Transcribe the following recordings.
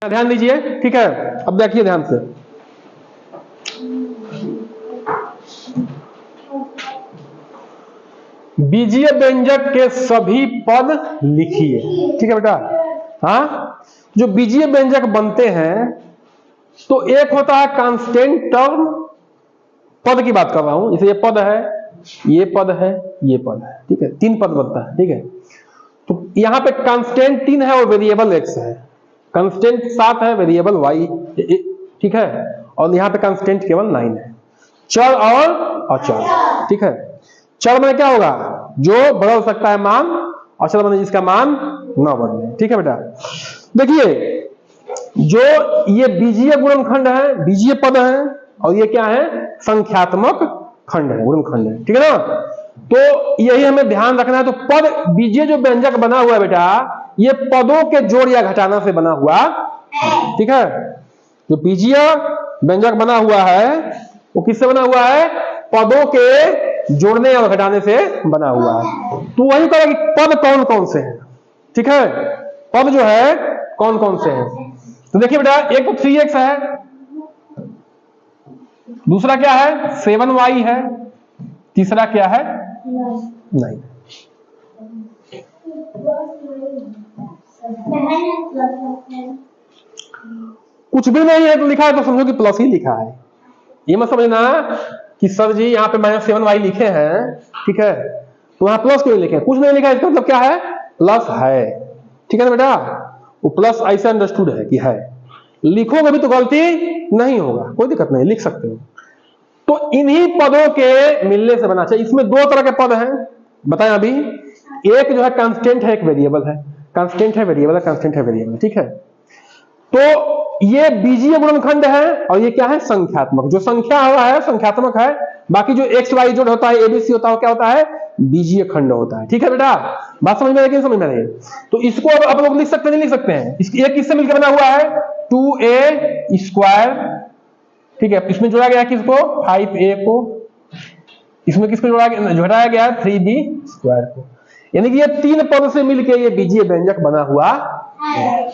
ध्यान दीजिए, ठीक है। अब देखिए ध्यान से, बीजीय व्यंजक के सभी पद लिखिए, ठीक है बेटा। हाँ, जो बीजीय व्यंजक बनते हैं तो एक होता है कांस्टेंट टर्म, पद की बात कर रहा हूं, जैसे ये पद है, ये पद है, ये पद है, ठीक है, 3 पद बनता है, ठीक है। तो यहां पे कांस्टेंट 3 है और वेरिएबल x है, कांस्टेंट 7 है, वेरिएबल y, ठीक है, और यहां पे कांस्टेंट केवल 9 है, चर और अचर, ठीक है। चर में क्या होगा, जो बदल सकता है मान, अचर में जिसका मान न बदले, ठीक है बेटा। देखिए, जो ये बीजीय गुणनखंड है, बीजीय पद है, और ये क्या है, संख्यात्मक खंड है, गुणनखंड है, ठीक है ना। तो यही हमें ध्यान रखना है। तो पद, बीजीय जो व्यंजक बना हुआ है बेटा, ये पदों के जोड़ या घटाना से बना हुआ, ठीक है। जो बीजीय व्यंजक बना हुआ है वो किससे बना हुआ है, पदों के जोड़ने या घटाने से बना हुआ है। तो वही कहा कि पद कौन कौन से हैं, ठीक है, पद जो है कौन कौन से हैं। तो देखिए बेटा, एक तो 3x है, दूसरा क्या है 7y है, तीसरा क्या है 9। कुछ भी नहीं है तो लिखा है तो समझो कि प्लस ही लिखा है। ये मत समझना कि सर जी यहाँ पे -7y लिखे हैं, ठीक है, तो यहाँ प्लस क्यों लिखे, कुछ नहीं लिखा है, इसका मतलब क्या है, प्लस है, ठीक है ना बेटा। वो प्लस ऐसे अंडरस्टूड है कि है, लिखोगे भी तो गलती नहीं होगा, कोई दिक्कत नहीं, लिख सकते हो। तो इन्हीं पदों के मिलने से बना चाहिए। इसमें 2 तरह के पद हैं बताएं अभी, एक जो है कांस्टेंट है, एक वेरिएबल है, कांस्टेंट है वेरिएबल है, कांस्टेंट है वेरिएबल, ठीक है। तो ये बीजीय गुणनखंड है और ये क्या है, संख्यात्मक। जो संख्या हुआ है संख्यात्मक है, बाकी जो एक्स वाई जोड़ होता है, एबीसी होता है, क्या होता है, बीजीय खंड होता है, ठीक है बेटा। बात समझ में आई कि नहीं समझ में आई। तो इसको अब आप लोग लिख सकते नहीं लिख सकते हैं, एक किससे मिलकर बना हुआ है 2a², ठीक है। इसमें जोड़ा गया किसको, 5a को, इसमें किसको जोड़ा गया 3b² को, यानी कि ये 3 पद से मिलकर ये बीजीय व्यंजक बना हुआ है,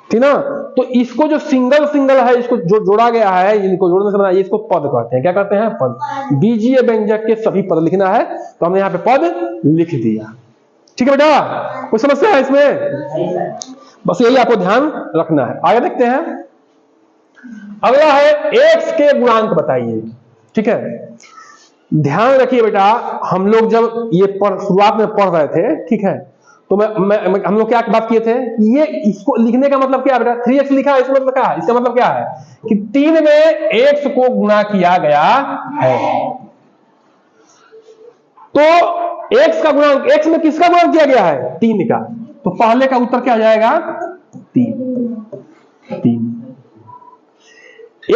ठीक ना। तो इसको जो सिंगल सिंगल है, इसको जो जोड़ा गया है, इनको जोड़ने से बना, इसको पद कहते हैं। क्या कहते हैं, पद। बीजीय व्यंजक के सभी पद लिखना है तो हमने यहाँ पे पद लिख दिया, ठीक है बेटा। कोई समस्या है इसमें, बस यही आपको ध्यान रखना है। आगे देखते हैं, अगला है x के गुणांक बताइए, ठीक है। ध्यान रखिए बेटा, हम लोग जब ये शुरुआत में पढ़ रहे थे, ठीक है, तो हम लोग क्या बात किए थे, ये इसको लिखने का मतलब क्या है बेटा, 3x लिखा है, इसका मतलब क्या है, इसका मतलब क्या है कि 3 में x को गुणा किया गया है। तो x का गुणांक, x में किसका गुणांक किया गया है, 3 का, तो पहले का उत्तर क्या आ जाएगा 3।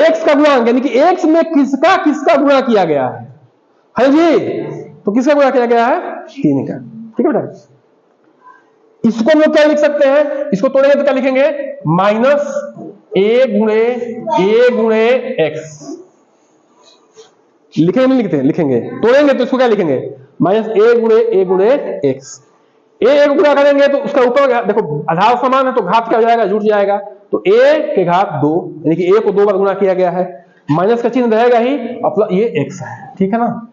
x का गुणांक यानी कि x में किसका किसका गुणा किया गया है जी, तो किसका गुणा किया गया है 3 का, ठीक है बेटा। इसको हम लोग क्या लिख सकते हैं, इसको तोड़ेंगे तो क्या लिखेंगे, -a गुणे x, लिखेंगे नहीं लिखते हैं, लिखेंगे, तोड़ेंगे तो इसको क्या लिखेंगे, -a गुणे x। a गुणा करेंगे तो उसका ऊपर देखो आधार समान है तो घात क्या हो जाएगा, जुड़ जाएगा, तो a के घात 2, यानी कि a को 2 बार गुणा किया गया है, माइनस का चिन्ह रहेगा ही, और ये x है, ठीक है ना।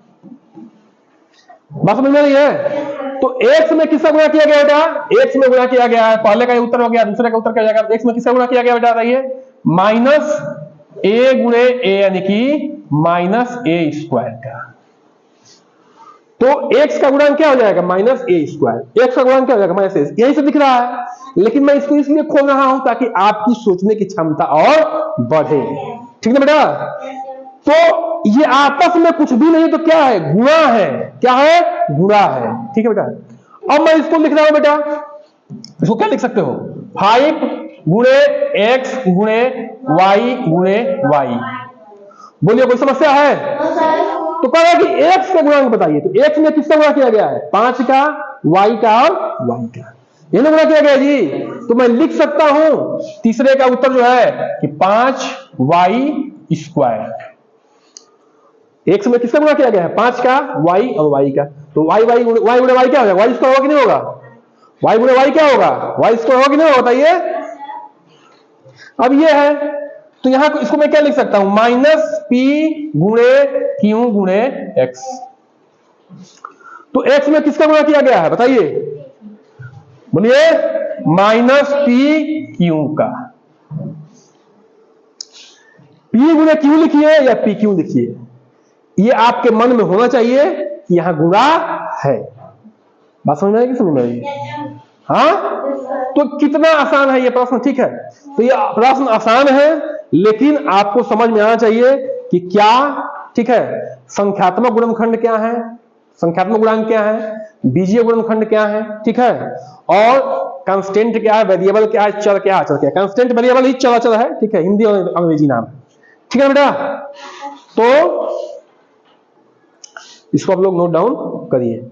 बात समझ में नहीं है। तो x में किसका गुणा किया गया बेटा, x में गुणा किया गया है, पहले का उत्तर हो गया, दूसरे का उत्तर क्या जाएगा, x में किसका गुणा किया गया बेटा, बताइए, -a गुणे a, यानी कि -a² का। तो x का गुणांक क्या हो जाएगा, -a², x का गुणांक क्या हो जाएगा, -a, यही से दिख रहा है, लेकिन मैं इसको इसलिए खोल रहा हूं ताकि आपकी सोचने की क्षमता और बढ़े, ठीक है बेटा। तो ये आपस में कुछ भी नहीं तो क्या है, गुणा है, क्या है, गुणा है, ठीक है बेटा। अब मैं इसको लिख रहा हूं बेटा, इसको क्या लिख सकते हो, 5 गुणे x गुणे y गुणे y। बोलिए कोई समस्या है, तो कह रहा है कि x के गुणांक बताइए, तो x में किसका गुणा किया गया है, 5 का, y का और y का, ये गुणा किया गया जी। तो मैं लिख सकता हूं तीसरे का उत्तर जो है कि 5y²। x में किसका गुणा किया गया है, 5 का, y और y का, तो y गुणे y क्या हो जाएगा, y स्क्वायर होगा कि नहीं होगा, y गुणे y क्या होगा, y स्क्वायर होगा कि नहीं होगा, बताइए। अब ये है, तो यहां इसको मैं क्या लिख सकता हूं, माइनस पी गुणे क्यू गुणे एक्स। तो एक्स में किसका गुणा किया गया है बताइए, बोलिए, माइनस पी क्यू का। पी गुणे क्यू लिखिए या पी क्यू लिखिए, ये आपके मन में होना चाहिए कि यहां गुणा है। बात समझ में आएगी, समझ में आएगी? हाँ, तो कितना आसान है ये प्रश्न, ठीक है। तो ये प्रश्न आसान है, लेकिन आपको समझ में आना चाहिए कि क्या, ठीक है, संख्यात्मक गुणनखंड क्या है, संख्यात्मक गुणांक क्या है, बीजीय गुणनखंड क्या है, ठीक है, और कांस्टेंट क्या है, वेरिएबल क्या है, चर क्या है, अचर क्या है। कांस्टेंट वेरिएबल ही चर अचर है, ठीक है, हिंदी और अंग्रेजी नाम, ठीक है बेटा। तो इसको आप लोग नोट डाउन करिए।